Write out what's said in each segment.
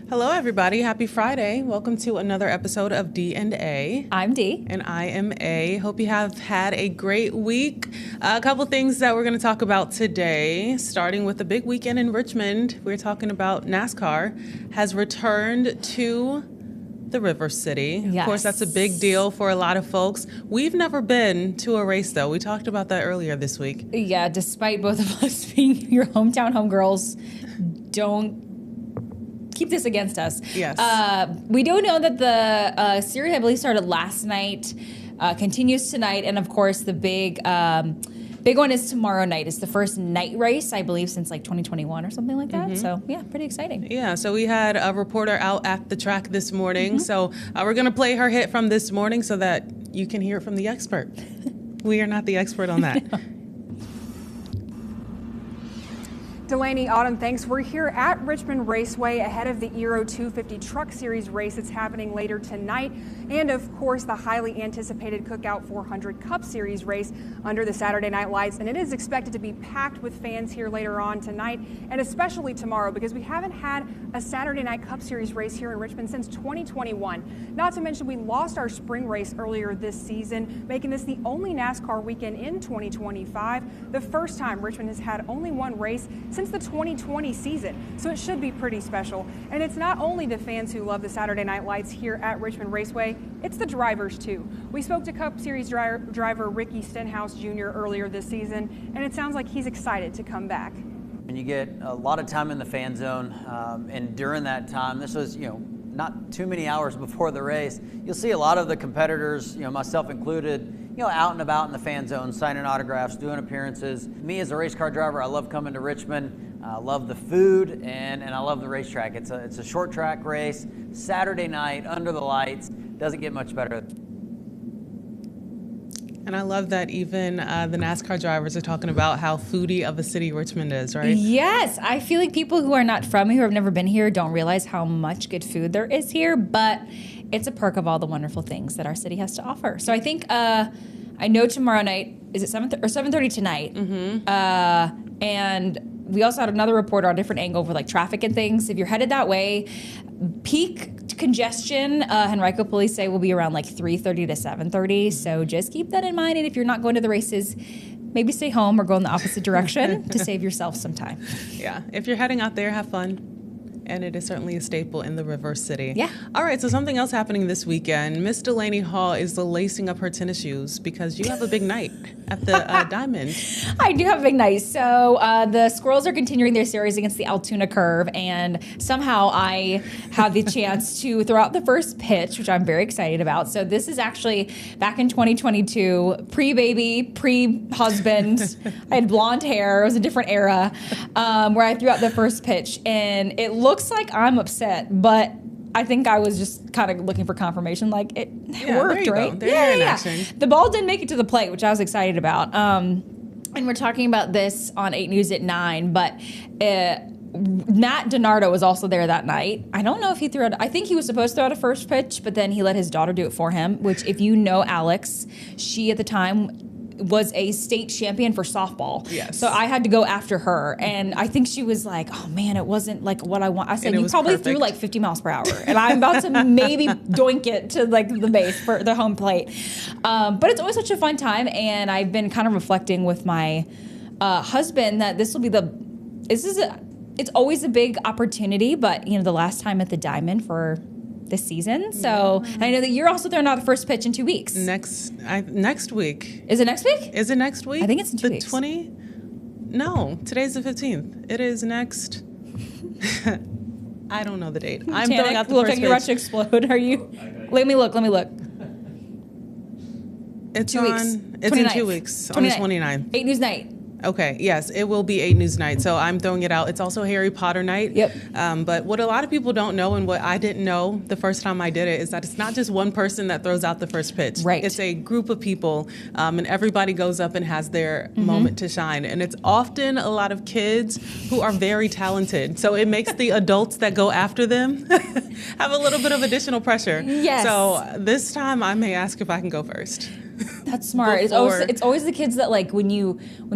Hello, everybody. Happy Friday. Welcome to another episode of D&A. I'm D. And I am A. Hope you have had a great week. A couple things that we're going to talk about today, starting with the big weekend in Richmond. We're talking about NASCAR has returned to the River City. Yes. Of course, that's a big deal for a lot of folks. We've never been to a race, though. We talked about that earlier this week. Yeah, despite both of us being your hometown homegirls, don't keep this against us. Yes. We do know that the series, I believe, started last night, continues tonight, and of course the big one is tomorrow night. It's the first night race, I believe, since like 2021 or something like that. Mm-hmm. So yeah, pretty exciting. Yeah, so we had a reporter out at the track this morning. Mm-hmm. So we're going to play her hit from this morning so that you can hear it from the expert. We are not the expert on that. Delaney, Autumn, thanks. We're here at Richmond Raceway ahead of the Euro 250 Truck Series race that's happening later tonight. And of course, the highly anticipated Cookout 400 Cup Series race under the Saturday night lights. And it is expected to be packed with fans here later on tonight and especially tomorrow because we haven't had a Saturday night Cup Series race here in Richmond since 2021. Not to mention we lost our spring race earlier this season, making this the only NASCAR weekend in 2025. The first time Richmond has had only one race since the 2020 season, so it should be pretty special. And it's not only the fans who love the Saturday night lights here at Richmond Raceway, it's the drivers too. We spoke to Cup Series driver Ricky Stenhouse Jr. earlier this season, and it sounds like he's excited to come back. And you get a lot of time in the fan zone, and during that time, this was, not too many hours before the race, you'll see a lot of the competitors, myself included, out and about in the fan zone, signing autographs, doing appearances. Me as a race car driver, I love coming to Richmond. I love the food and I love the racetrack. It's a short track race, Saturday night, under the lights. Doesn't get much better. And I love that even the NASCAR drivers are talking about how foodie of a city Richmond is, right? Yes. I feel like people who are not from here, who have never been here, don't realize how much good food there is here, but it's a perk of all the wonderful things that our city has to offer. So I think, I know tomorrow night, is it 7:30 tonight? Mm-hmm. And we also had another report on a different angle for like traffic and things. If you're headed that way, peak congestion, Henrico police say will be around like 3:30 to 7:30. So just keep that in mind. And if you're not going to the races, maybe stay home or go in the opposite direction to save yourself some time. Yeah. If you're heading out there, have fun. And it is certainly a staple in the River City. Yeah. All right, so something else happening this weekend. Miss Delaney Hall is lacing up her tennis shoes because you have a big night at the Diamond. I do have a big night. So the Squirrels are continuing their series against the Altoona Curve, and somehow I have the chance to throw out the first pitch, which I'm very excited about. So this is actually back in 2022, pre-baby, pre-husband. I had blonde hair. It was a different era where I threw out the first pitch, and it looks like I'm upset, but I think I was just kind of looking for confirmation, like it worked, right? Yeah. The ball didn't make it to the plate, which I was excited about. And we're talking about this on 8 News at 9, but Nat DiNardo was also there that night. I don't know if he threw it. I think he was supposed to throw out a first pitch, but then he let his daughter do it for him, which if you know Alex, she at the time was a state champion for softball. Yes. So I had to go after her. And I think she was like, oh man, it wasn't like what I want. I said, you probably threw like 50 miles per hour. And I'm about to maybe doink it to like the base for the home plate. But it's always such a fun time. And I've been kind of reflecting with my husband that it's always a big opportunity, but the last time at the Diamond for this season. So and I know that you're also throwing out the first pitch in 2 weeks. Next week. Is it next week? Is it next week? I think it's in 2 weeks. No, today's the 15th. It is next. I don't know the date. I'm throwing out the look first like you're about to explode. Are you? Let me look. It's 2 weeks. It's in 2 weeks. On the 29th. 8 News night. Okay, yes, it will be 8 News night, so I'm throwing it out. It's also Harry Potter night. Yep. But what a lot of people don't know, and what I didn't know the first time I did it, is that it's not just one person that throws out the first pitch. Right. It's a group of people, and everybody goes up and has their moment to shine. And it's often a lot of kids who are very talented, so it makes the adults that go after them have a little bit of additional pressure. Yes. So this time I may ask if I can go first. That's smart. It's always the kids that like when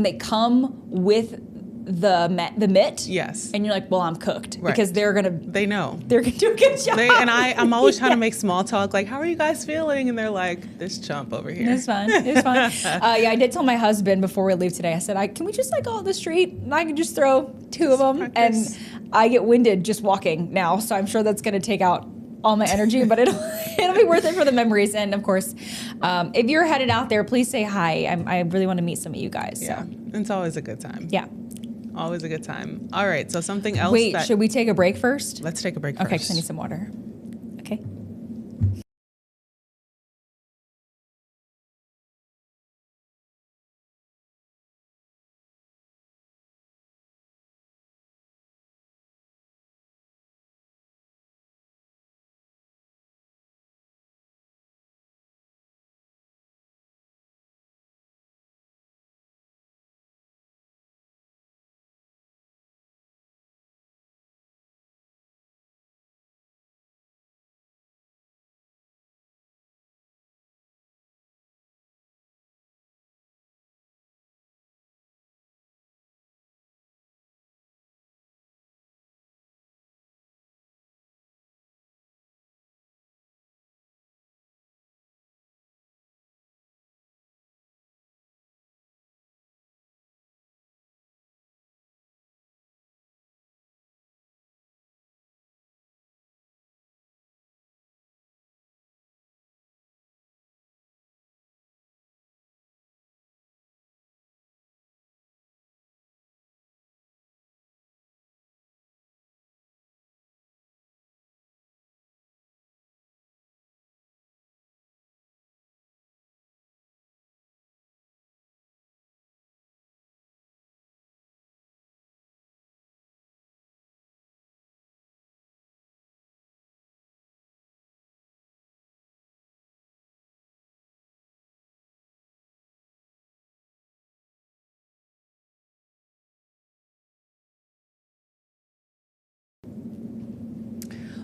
they come with the mitt. Yes. And you're like, well, I'm cooked Right. because They know. they're gonna do a good job. I'm always trying to make small talk, like, how are you guys feeling? And they're like, this chump over here. It's fun. It's fun. I did tell my husband before we leave today, I said, can we just like go on the street and I can just throw 2 of them? Practice. And I get winded just walking now, so I'm sure that's going to take out all my energy, but it'll be worth it for the memories. And of course, if you're headed out there, please say hi. I really want to meet some of you guys. Yeah, So. it's always a good time. Yeah. Always a good time. All right, so something else. Wait, should we take a break first? Let's take a break first. Okay, because I need some water. Okay.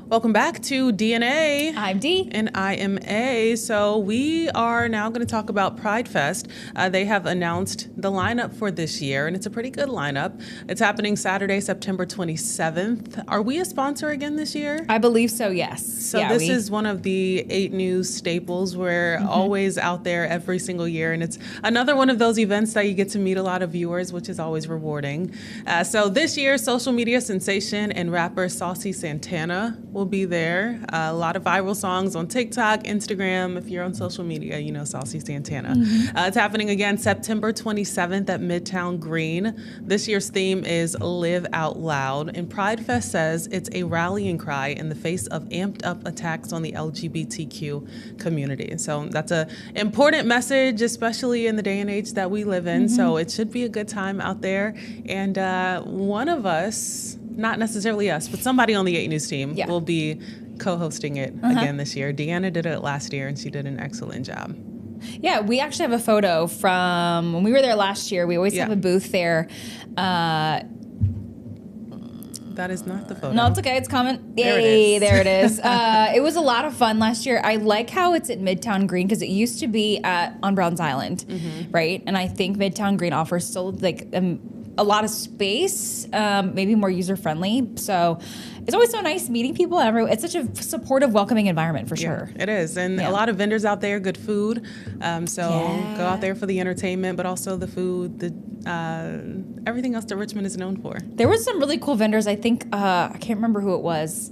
Welcome back to DNA. I'm Dee. And I am A. So we are now going to talk about Pride Fest. They have announced the lineup for this year, and it's a pretty good lineup. It's happening Saturday, September 27th. Are we a sponsor again this year? I believe so, yes. So Yeah, this is one of the 8 News staples. We're always out there every single year, and it's another one of those events that you get to meet a lot of viewers, which is always rewarding. So this year, social media sensation and rapper Saucy Santana will be there. A lot of viral songs on TikTok, Instagram. If you're on social media, you know Saucy Santana. It's happening again September 27th at Midtown Green. This year's theme is Live Out Loud, and Pride Fest says it's a rallying cry in the face of amped up attacks on the LGBTQ community. So that's an important message, especially in the day and age that we live in. So it should be a good time out there. And one of us, not necessarily us, but somebody on the 8 News team will be co-hosting it again this year. Deanna did it last year, and she did an excellent job. Yeah, we actually have a photo from when we were there last year. We always have a booth there. That is not the photo. No, it's okay. It's coming. There it Yay, is. there it is. It was a lot of fun last year. I like how it's at Midtown Green because it used to be on Browns Island, right? And I think Midtown Green offers still like a lot of space, maybe more user friendly. So it's always so nice meeting people. It's such a supportive, welcoming environment for sure. It is. And a lot of vendors out there, good food. So go out there for the entertainment, but also the food, everything else that Richmond is known for. There was some really cool vendors. I think, I can't remember who it was.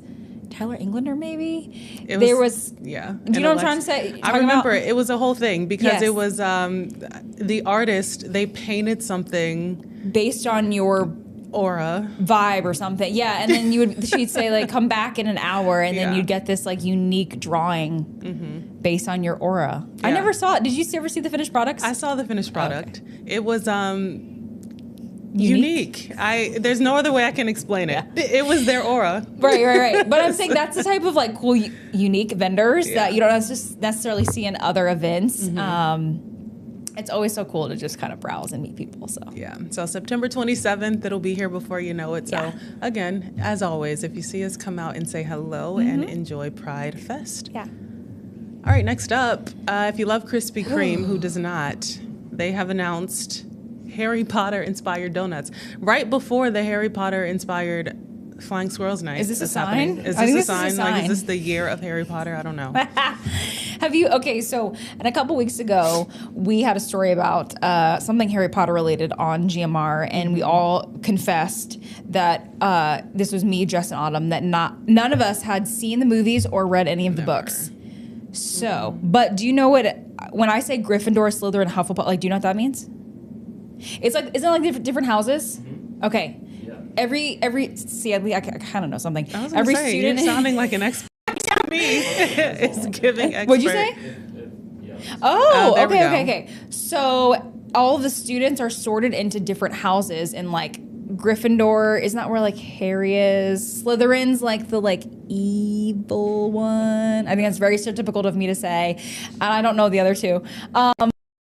Tyler Englander, maybe? There was. Do you know what I'm trying to say? I remember it was a whole thing because Yes. it was the artist, they painted something Based on your aura. vibe or something. Yeah, and then she'd say like come back in an hour and then you'd get this like unique drawing based on your aura. I Yeah. never saw it. Did you ever see the finished products? I saw the finished product. It was unique. There's no other way I can explain it. It was their aura. Right. But I'm saying that's the type of like cool, unique vendors that you don't just necessarily see in other events. It's always so cool to just kind of browse and meet people. So So September 27th, it'll be here before you know it. So again, as always, if you see us, come out and say hello and enjoy Pride Fest. Yeah. All right, next up, if you love Krispy Kreme, who does not? They have announced Harry Potter inspired donuts right before the Harry Potter inspired Flying Squirrels Night. Is this a happening. sign? Is I think this this a is a sign? Like, is sign. this the year of Harry Potter? I don't know. So, and a couple weeks ago, we had a story about something Harry Potter related on GMR, and we all confessed that this was me, Jess, and Autumn, that none of us had seen the movies or read any of the books. So, but do you know when I say Gryffindor, Slytherin, Hufflepuff, like, do you know what that means? It's like, isn't it like different houses? Okay. Yeah. Every see, I kind of know something. I was gonna Every say, student you're sounding like an expert to me. It's giving expert. What'd you say? Oh, there we go. okay. So all the students are sorted into different houses, and like Gryffindor, isn't that where like Harry is? Slytherin's like the like evil one. I think that's very stereotypical of me to say, and I don't know the other two.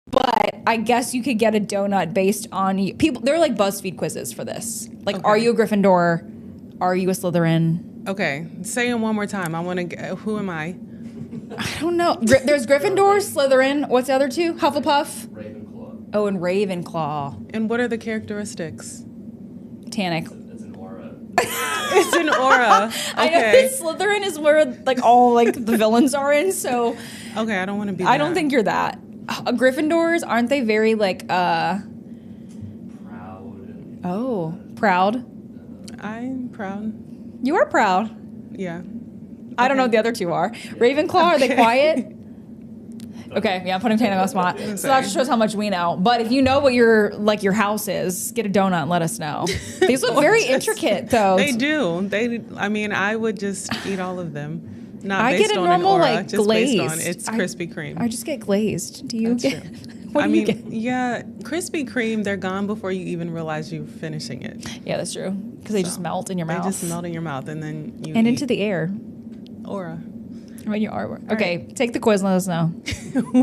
But I guess you could get a donut based on people. They're like BuzzFeed quizzes for this. Like, are you a Gryffindor? Are you a Slytherin? Okay, say it one more time. I want to. Who am I? I don't know. There's Gryffindor, Slytherin. What's the other two? Hufflepuff. Ravenclaw. Oh, and Ravenclaw. And what are the characteristics? Tannic. It's an aura. It's an aura. Okay. I know that Slytherin is where like all like the villains are in. So Okay, I don't want to be. I don't think you're that. Gryffindors, aren't they very like Proud. proud? I'm proud. You are proud. Yeah. I don't know what the other two are. Ravenclaw, are they quiet? Okay, yeah, I'm putting Tannic on the spot. So that just shows how much we know. But if you know what your house is, get a donut and let us know. These look very intricate though. They do. I mean, I would just eat all of them. Not I based get a on normal an aura, like just glazed. based on it's Krispy Kreme. I just get glazed. Do you That's get? true. What I do you mean, get? yeah, Krispy Kreme, they're gone before you even realize you're finishing it. Yeah, that's true. Because they just melt in your mouth. They just melt in your mouth, and then you and eat into the air. aura. When you are. Okay, take the quiz and let us know.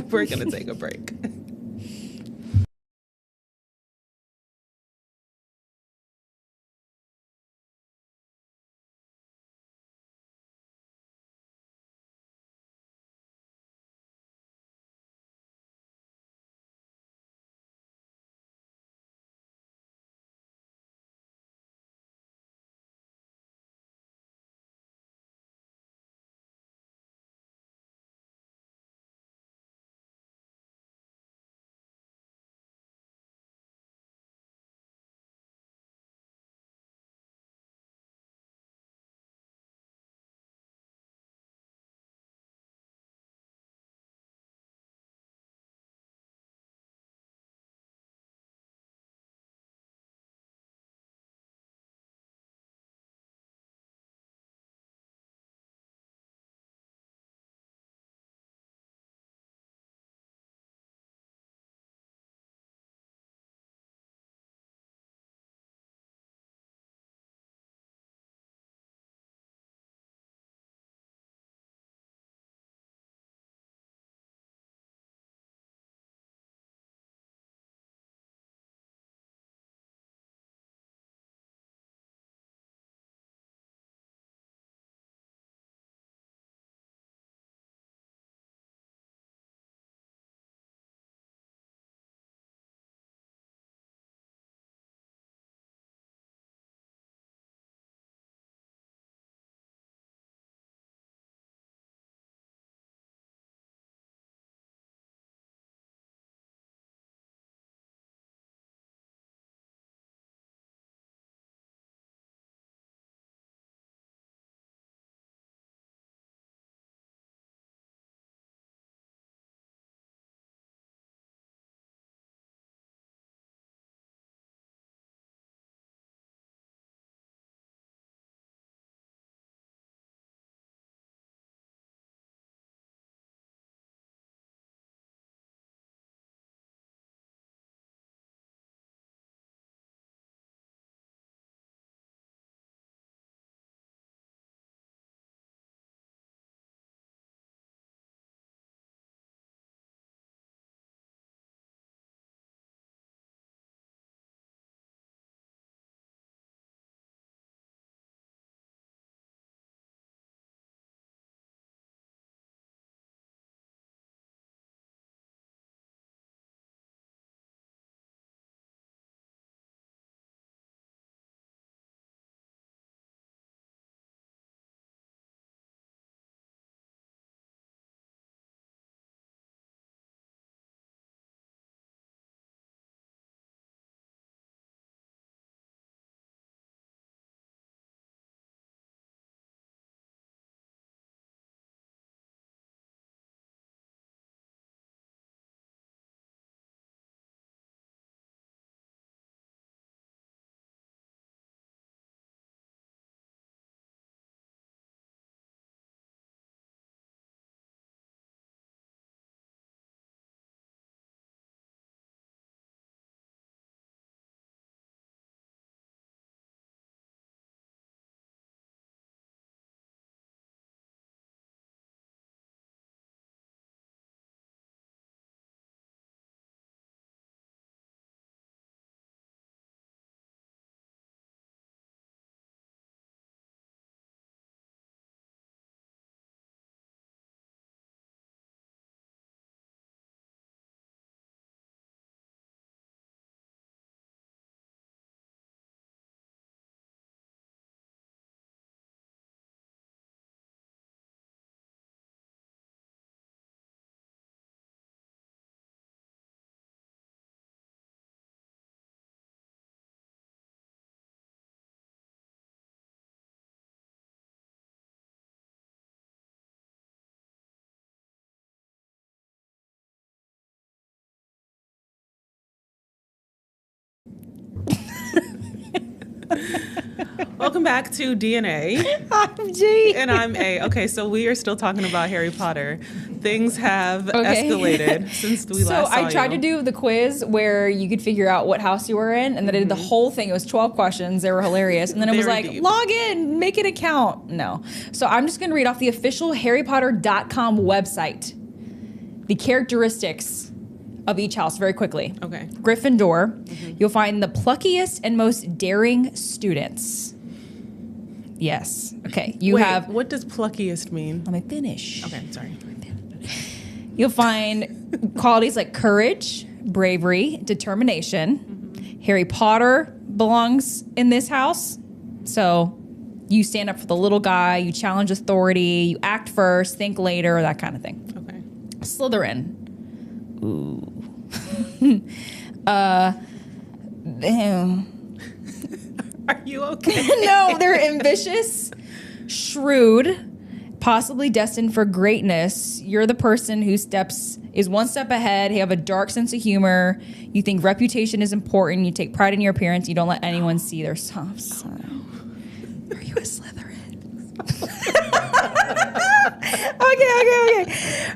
We're gonna take a break. Welcome back to DNA. I'm G. And I'm A. Okay, so we are still talking about Harry Potter. Things have escalated since we last saw So I tried to do the quiz where you could figure out what house you were in, and then I did the whole thing. It was 12 questions. They were hilarious. And then it was Very like, deep. log in, make an account. No. So I'm just going to read off the official HarryPotter.com website. The characteristics of each house very quickly. Okay. Gryffindor, you'll find the pluckiest and most daring students. Yes. Okay. You Wait, have... what does pluckiest mean? Let me finish. Okay, sorry. You'll find qualities like courage, bravery, determination. Harry Potter belongs in this house. So you stand up for the little guy, you challenge authority, you act first, think later, that kind of thing. Okay. Slytherin. Ooh. Damn. Are you okay? No, they're ambitious, shrewd, possibly destined for greatness. You're the person who is one step ahead. You have a dark sense of humor. You think reputation is important. You take pride in your appearance. You don't let anyone see their soft side. Are you a Slytherin? Okay.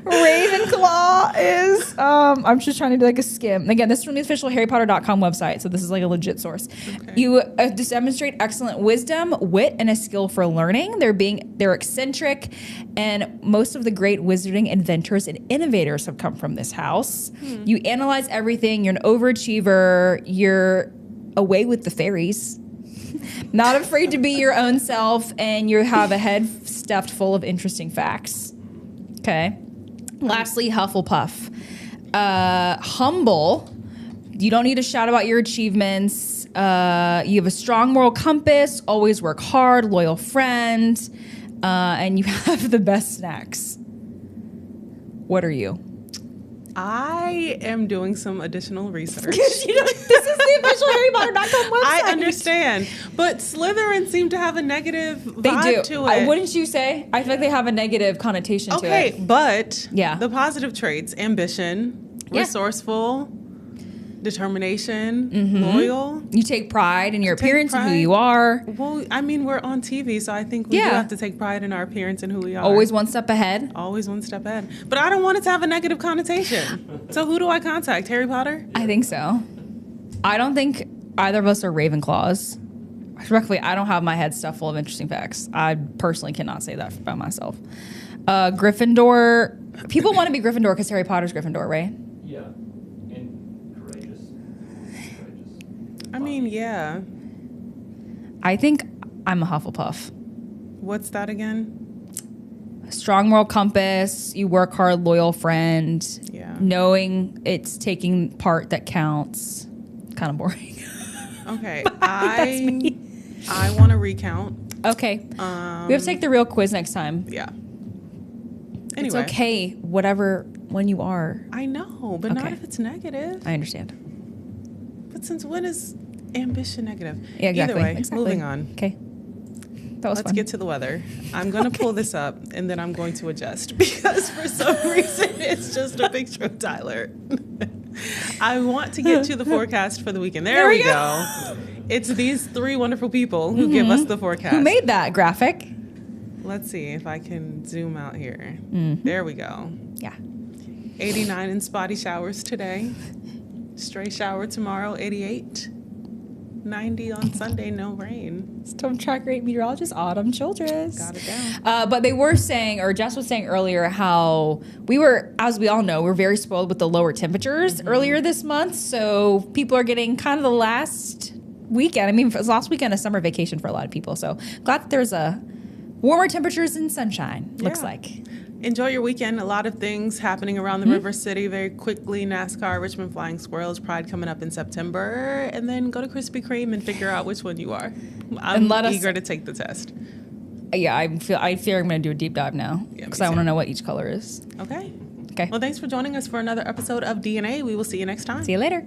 Ravenclaw is, I'm just trying to do like a skim. Again, this is from the official HarryPotter.com website, so this is like a legit source. Okay. You just demonstrate excellent wisdom, wit, and a skill for learning. They're eccentric, and most of the great wizarding inventors and innovators have come from this house. You analyze everything. You're an overachiever. You're away with the fairies. Not afraid to be your own self, and you have a head stuffed full of interesting facts. Okay. Lastly, Hufflepuff. Humble. You don't need to shout about your achievements. You have a strong moral compass, always work hard, loyal friend, and you have the best snacks. What are you? I am doing some additional research. This is the official HarryPotter.com website. I understand, but Slytherin seem to have a negative vibe to it. Wouldn't you say? I feel like they have a negative connotation to it. Okay, but Yeah. the positive traits: ambition, Yeah. resourceful, determination, loyal. You take pride in your Take appearance and who pride. you are. Well, I mean, we're on TV, so I think we do Yeah. have to take pride in our appearance and who we are. Always one step ahead. Always one step ahead. But I don't want it to have a negative connotation. So who do I contact? Harry Potter? I think so. I don't think either of us are Ravenclaws. Respectfully, I don't have my head stuffed full of interesting facts. I personally cannot say that about myself. Gryffindor. People want to be Gryffindor because Harry Potter's Gryffindor, right? Yeah, and courageous. I mean, yeah. I think I'm a Hufflepuff. What's that again? Strong moral compass. You work hard, loyal friend. Yeah. Knowing it's taking part that counts. Kind of boring. Okay. That's me. I want to recount. Okay. We have to take the real quiz next time. Yeah. It's Anyway. okay, whatever, when you are. I know, but not Okay. if it's negative. I understand. But since when is ambition negative? Yeah, exactly. Either way, Exactly. moving on. Okay. That was Let's fun. get to the weather. I'm going to pull this up and then I'm going to adjust because for some reason it's just a picture of Tyler. I want to get to the forecast for the weekend. There we go. It's these three wonderful people who give us the forecast. Who made that graphic? Let's see if I can zoom out here. There we go. Yeah. 89 and spotty showers today. Stray shower tomorrow, 88. 90 on Sunday, no rain. Storm track rate meteorologist Autumn Childress. Got it down. But they were saying, or Jess was saying earlier, how we were, as we all know, we're very spoiled with the lower temperatures earlier this month. So people are getting kind of the last weekend. I mean, it was last weekend a summer vacation for a lot of people. So glad that there's a warmer temperatures and sunshine, looks Yeah. like. Enjoy your weekend. A lot of things happening around the River City very quickly. NASCAR, Richmond Flying Squirrels, Pride coming up in September. And then go to Krispy Kreme and figure out which one you are. I'm let us- eager to take the test. Yeah, I feel I'm going to do a deep dive now Yeah, because me I want too. to know what each color is. Okay. Okay. Well, thanks for joining us for another episode of DNA. We will see you next time. See you later.